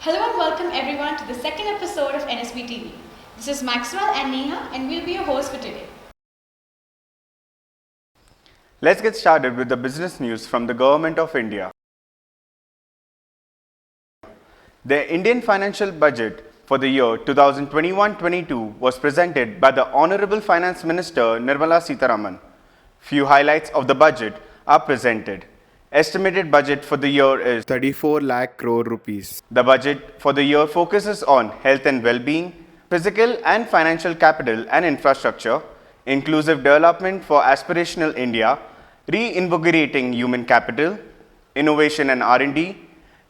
Hello and welcome everyone to the second episode of NSB TV. This is Maxwell and Neha and we'll be your hosts for today. Let's get started with the business news from the Government of India. The Indian financial budget for the year 2021-22 was presented by the Honorable Finance Minister Nirmala Sitharaman. Few highlights of the budget are presented. Estimated budget for the year is 34 lakh crore rupees. The budget for the year focuses on health and well-being, physical and financial capital and infrastructure, inclusive development for aspirational India, reinvigorating human capital, innovation and R&D,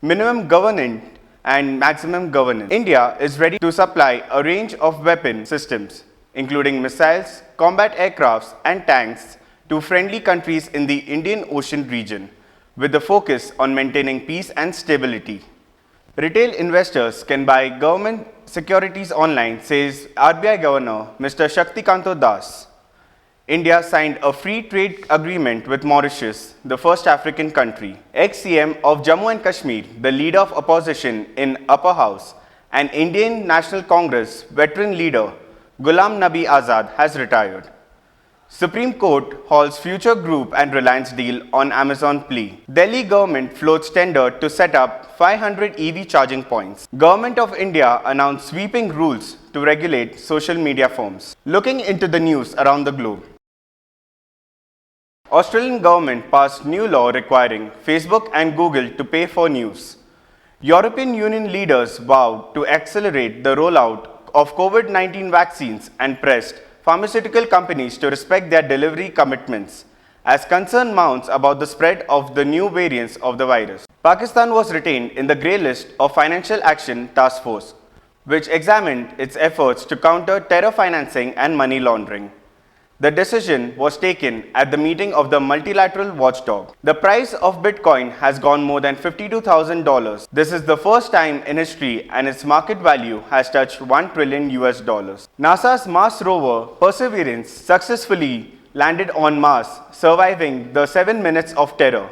minimum governance and maximum governance. India is ready to supply a range of weapon systems, including missiles, combat aircrafts and tanks to friendly countries in the Indian Ocean region, with the focus on maintaining peace and stability. Retail investors can buy government securities online, says RBI Governor Mr. Shaktikanto Das. India signed a free trade agreement with Mauritius, the first African country. Ex-CM of Jammu and Kashmir, the leader of opposition in Upper House, and Indian National Congress veteran leader Ghulam Nabi Azad has retired. Supreme Court halts Future Group and Reliance deal on Amazon plea. Delhi government floats tender to set up 500 EV charging points. Government of India announced sweeping rules to regulate social media firms. Looking into the news around the globe. Australian government passed new law requiring Facebook and Google to pay for news. European Union leaders vowed to accelerate the rollout of COVID-19 vaccines and pressed pharmaceutical companies to respect their delivery commitments, as concern mounts about the spread of the new variants of the virus. Pakistan was retained in the grey list of Financial Action Task Force, which examined its efforts to counter terror financing and money laundering. The decision was taken at the meeting of the multilateral watchdog. The price of Bitcoin has gone more than $52,000. This is the first time in history and its market value has touched $1 trillion. NASA's Mars rover Perseverance successfully landed on Mars, surviving the 7 minutes of terror.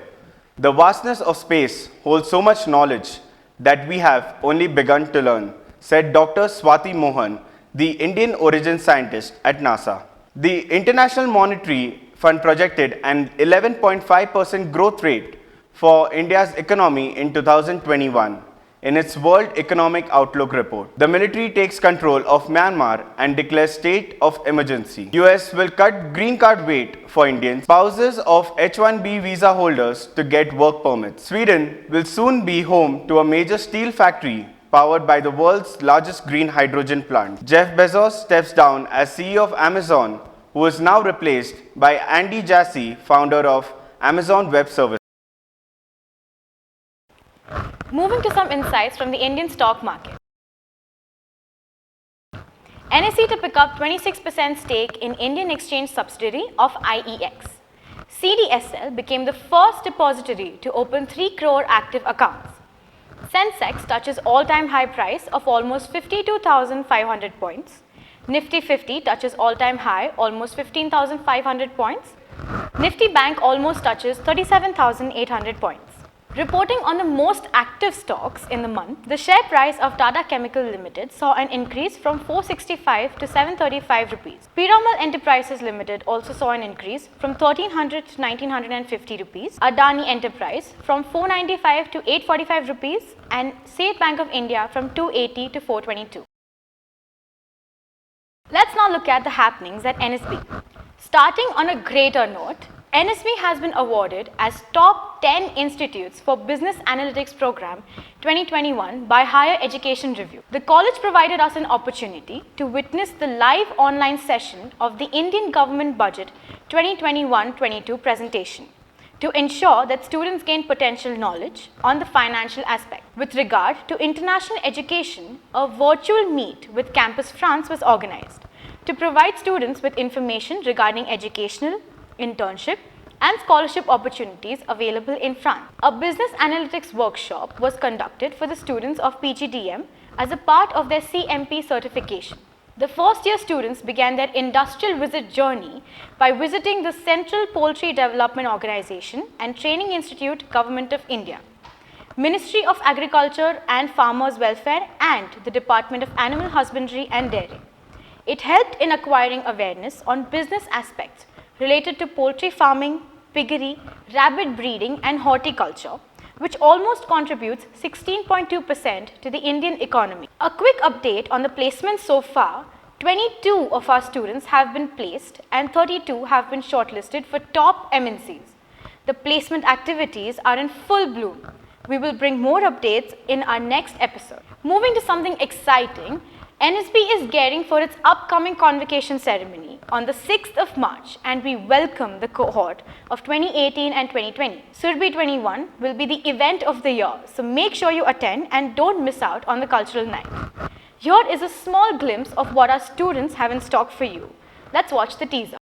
The vastness of space holds so much knowledge that we have only begun to learn, said Dr. Swati Mohan, the Indian origin scientist at NASA. The International Monetary Fund projected an 11.5% growth rate for India's economy in 2021 in its World Economic Outlook report. The military takes control of Myanmar and declares state of emergency. US will cut green card wait for Indians, spouses of H-1B visa holders to get work permits. Sweden will soon be home to a major steel factory powered by the world's largest green hydrogen plant. Jeff Bezos steps down as CEO of Amazon, who is now replaced by Andy Jassy, founder of Amazon Web Services. Moving to some insights from the Indian stock market. NSE to pick up 26% stake in Indian exchange subsidiary of IEX. CDSL became the first depository to open 3 crore active accounts. Sensex touches all-time high price of almost 52,500 points. Nifty 50 touches all-time high, almost 15,500 points. Nifty Bank almost touches 37,800 points. Reporting on the most active stocks in the month, the share price of Tata Chemical Limited saw an increase from 465 to 735 rupees. Piramal Enterprises Limited also saw an increase from 1300 to 1950 rupees. Adani Enterprise from 495 to 845 rupees and State Bank of India from 280 to 422. Let's now look at the happenings at NSB. Starting on a greater note, NSB has been awarded as Top 10 Institutes for Business Analytics Program 2021 by Higher Education Review. The college provided us an opportunity to witness the live online session of the Indian Government Budget 2021-22 presentation to ensure that students gain potential knowledge on the financial aspect. With regard to international education, a virtual meet with Campus France was organized to provide students with information regarding educational, internship and scholarship opportunities available in France. A business analytics workshop was conducted for the students of PGDM as a part of their CMP certification. The first year students began their industrial visit journey by visiting the Central Poultry Development Organization and Training Institute, Government of India. Ministry of Agriculture and Farmers Welfare, and the Department of Animal Husbandry and Dairy. It helped in acquiring awareness on business aspects related to poultry farming, piggery, rabbit breeding and horticulture, which almost contributes 16.2% to the Indian economy. A quick update on the placements so far: 22 of our students have been placed and 32 have been shortlisted for top MNCs. The placement activities are in full bloom. We will bring more updates in our next episode. Moving to something exciting, NSB is gearing for its upcoming convocation ceremony on the 6th of March, and we welcome the cohort of 2018 and 2020. Surbi 21 will be the event of the year, so make sure you attend and don't miss out on the cultural night. Here is a small glimpse of what our students have in stock for you. Let's watch the teaser.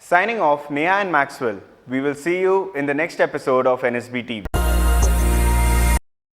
Signing off, Neha and Maxwell. We will see you in the next episode of NSB TV.